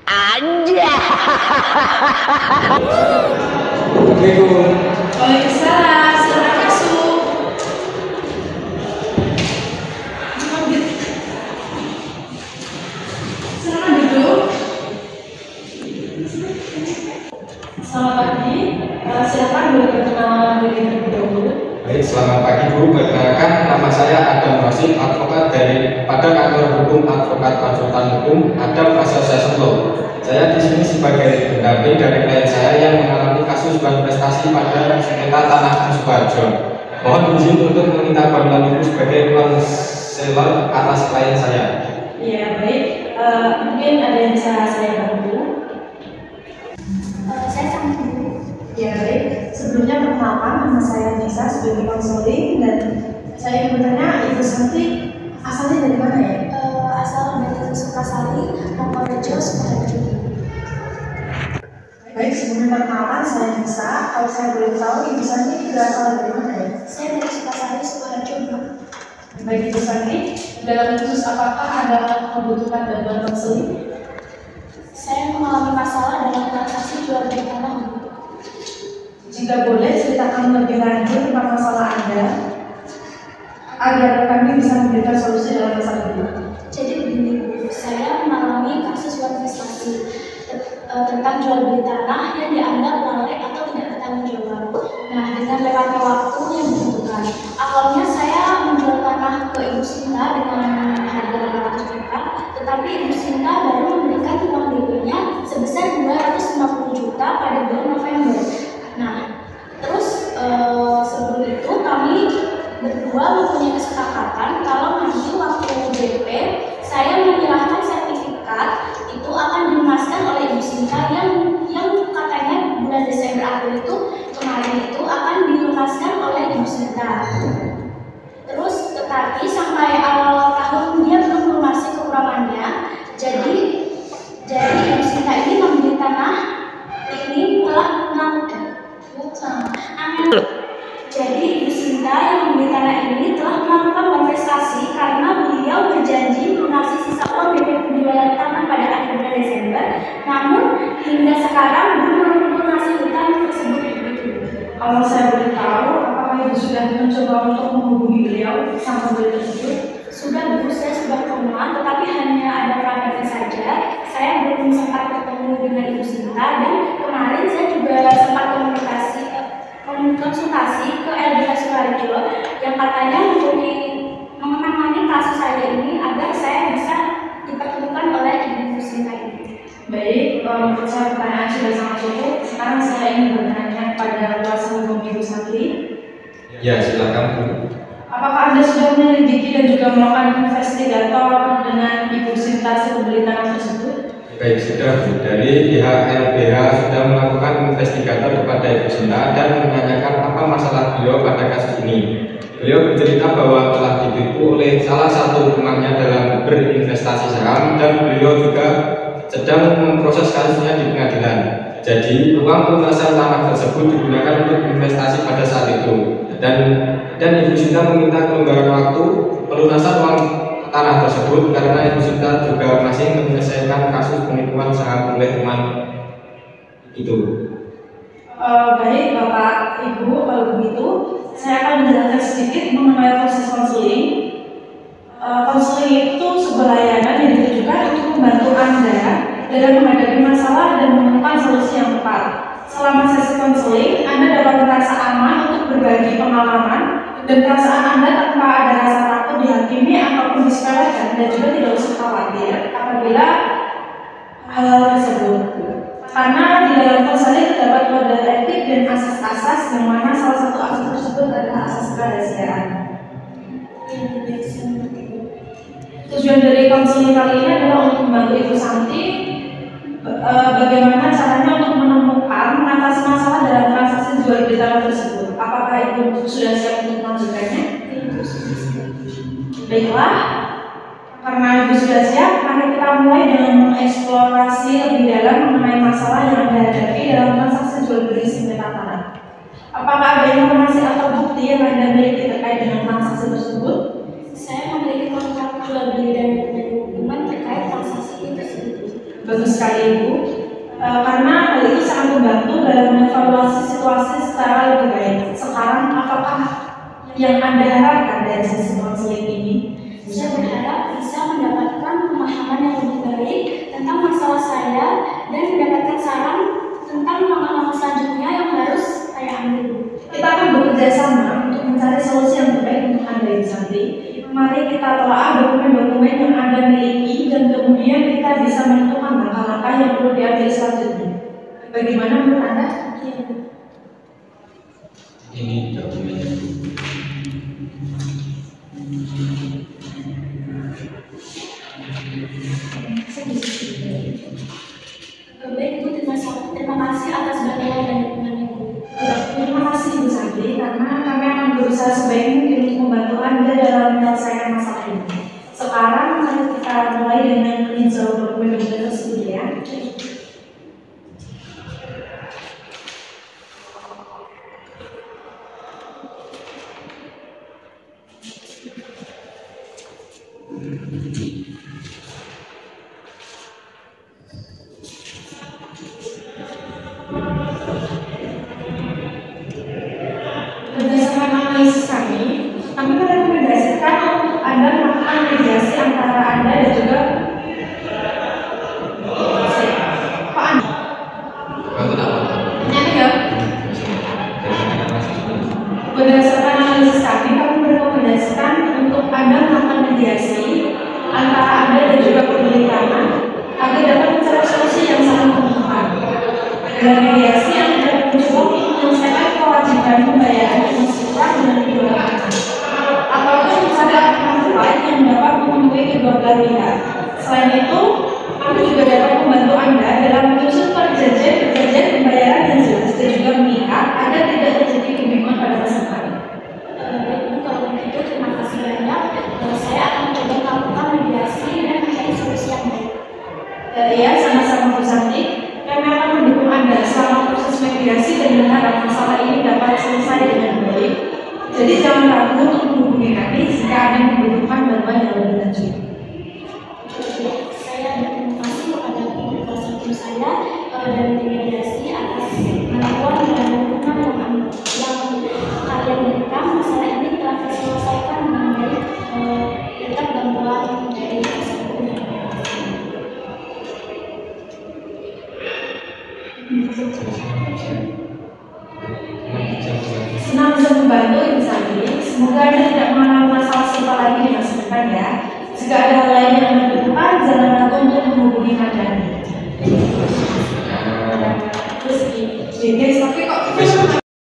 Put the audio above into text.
Aja. Assalamualaikum. Waalaikumsalam. Silakan masuk. Silakan duduk. Selamat pagi. Silakan boleh perkenalan diri terlebih dahulu. Baik, selamat pagi Bu. Perkenalkan, nama saya Adam Rosid, advokat pada kantor hukum advokat konsultan hukum Adam Association Law. Saya di sini sebagai pendamping dari klien saya yang mengalami kasus bank prestasi pada sengketa tanah Sukoharjo. Mohon izin untuk meminta bantuan Ibu sebagai konselor atas klien saya. Ya, baik. Mungkin ada yang bisa saya bantu. Saya sangat dulu. Ya, baik. Sebelumnya perkenalkan, nama saya Nisa sebagai konseling dan saya ingin bertanya, Ibu Santi asalnya dari mana ya? Asal dari Sukasari, Purworejo, Sukoharjo. Baik, sebelum perkenalan saya Nisa. Kalau saya boleh tahu, Ibu Santi berasal dari mana ya? Saya dari Sukasari, Sukoharjo, Bro. Baik, Ibu Santi, dalam kasus apakah ada membutuhkan bantuan konseling? Saya mengalami masalah dalam transaksi jual beli tanah. Jika boleh, ceritakan lebih lanjut tentang masalah Anda agar kami bisa memberikan solusi dalam masalah ini. Jadi begini, Bu, saya mengalami kasus suap investasi tentang jual beli tanah yang dianggap lalai atau tidak bertanggung jawab. Nah, dengan lewatnya waktu yang dibutuhkan, awalnya saya menjual tanah ke Ibu Sinta dengan harga 800 juta, tetapi Ibu Sinta baru memberikan uang DP-nya sebesar 250 juta pada bulan November. Nah, terus sebelum itu kami berdua mempunyai kesepakatan kalau nanti waktu DP saya menyerahkan sertifikat itu akan dilunaskan oleh Ibu Sinta yang katanya bulan Desember April itu kemarin itu akan dilunaskan oleh Ibu Sinta. Terus tetapi sampai awal tahun dia belum melunasi kekurangannya. Jadi Ibu Sinta ini membeli tanah ini telah Jadi Ibu Sinta yang membeli tanah ini telah melakukan manifestasi karena beliau berjanji melunasi sisa uang DP penjualan tanah pada akhir bulan Desember. Namun hingga sekarang belum melunasi hutang tersebut. Kalau saya boleh tahu, apakah Ibu sudah mencoba untuk menghubungi beliau sama beliau tersebut? Sudah, Bu, saya sudah temuan, tetapi hanya ada kabarnya saja. Saya belum sempat ketemu dengan Ibu Sinta dan kemarin saya juga sempat konsultasi ke LBH Sukoharjo yang katanya mengenangani kasus saya ini agar saya bisa dipertemukan oleh Ibu Sinta ini. Baik, menurut saya pertanyaan sudah sangat cukup. Sekarang saya ingin bertanya pada kuasa hukum Ibu Santi. Ya, silakan Bu. Apakah Anda sudah menyelidiki dan juga melakukan investigator dengan Ibu Sinta si pembeli tanah tersebut? Baik, sudah Bu. Dari pihak LBH sudah melakukan investigator kepada Ibu Sinta dan menanyakan apa masalah beliau pada kasus ini. Beliau bercerita bahwa telah ditipu oleh salah satu temannya dalam berinvestasi saham dan beliau juga sedang memproses kasusnya di pengadilan. Jadi uang pelunasan tanah tersebut digunakan untuk investasi pada saat itu. Dan Ibu Sinta meminta kelonggaran waktu pelunasan uang tanah tersebut karena Ibu Sinta juga masih menyelesaikan kasus penipuan saham oleh teman itu. Baik Bapak Ibu, kalau begitu saya akan menjelaskan sedikit mengenai proses konseling. Konseling itu sebuah layanan yang ditujukan untuk membantu Anda dalam menghadapi masalah dan menemukan solusi yang tepat. Selama sesi konseling, Anda dapat merasa aman untuk berbagi pengalaman dan perasaan Anda tanpa ada rasa takut dihakimi ataupun disepelekan, dan juga tidak usah khawatir apabila hal tersebut. Karena di dalam konseling terdapat kode etik dan asas-asas yang mana salah satu asas tersebut adalah asas kerahasiaan. Tujuan dari konseling kali ini adalah untuk membantu Ibu Santi bagaimana caranya untuk menemukan mengatasi masalah dalam transaksi jual beli tanah tersebut. Apakah Ibu sudah siap untuk melanjutkannya? Baiklah, karena Ibu sudah siap, mari kita mulai dengan mengeksplorasi lebih dalam mengenai masalah yang Anda hadapi dalam transaksi jual beli sengketa tanah. Apakah ada informasi atau bukti yang Anda miliki terkait dengan transaksi tersebut? Saya memiliki kontrak jual beli dan dokumen terkait transaksi tersebut. Bagus sekali Ibu, karena hal itu sangat membantu dalam mengevaluasi situasi secara lebih baik. Sekarang apakah yang Anda harapkan dari sesi konseling ini? Saya berharap bisa mendapatkan pemahaman yang lebih baik tentang masalah saya dan mendapatkan saran tentang langkah-langkah selanjutnya yang harus saya ambil. Kita akan bekerja sama untuk mencari solusi yang terbaik untuk Anda Ibu Santi. Mari kita telah dokumen-dokumen yang Anda miliki dan kemudian kita bisa menentukan langkah-langkah yang perlu diambil selanjutnya. Bagaimana menurut Anda? Ini dokumennya. Baik Ibu, terima kasih atas bantuan dan dukungannya Ibu. Terima kasih Ibu Santi, karena kami akan berusaha sebaik mungkin untuk membantu Anda dalam menyelesaikan masalah ini. Sekarang mari kita mulai dengan meninjau dokumen-dokumen tersebut ya. Berdasarkan analisis kami merekomendasikan untuk Anda melakukan mediasi antara Anda dan juga Pak Andi. Berdasarkan analisis kami merekomendasikan untuk Anda melakukan mediasi antara Anda dan juga pemilik tanah agar dapat mencari solusi yang saling menguntungkan. Dalam mediasi Anda mencoba menyelesaikan kewajiban pembayaran yang sesuai dengan kedua tanah, ataupun mencari alternatif lain yang dapat memenuhi kedua belah pihak. Selain itu, kami juga dapat membantu Anda dalam menyusun perjanjian pembayaran yang jelas dan juga mengikat agar tidak terjadi kebingungan pada masa depan. Baik, kalau begitu terima kasih banyak. Saya akan coba melakukan mediasi dan mencari solusi yang baik. Ya, sama-sama Bu Santi. Kami akan mendukung Anda selama proses mediasi dan berharap masalah ini dapat selesai dengan baik. Jadi jangan ragu untuk menghubungi kami jika Anda membutuhkan bantuan yang lebih lanjut. Saya berterima kasih kepada kuasa hukum saya dan tim mediasi atas bantuan dan dukungan yang kalian berikan. Masalah ini telah diselesaikan dengan baik berkat bantuan dari kuasa hukum. Senang bisa membantu Ibu Santi. Semoga Anda tidak mengalami masalah serupa lagi di masa depan ya. Jika ada hal lain yang Anda butuhkan, jangan ragu untuk menghubungi kami. Terus di tapi kok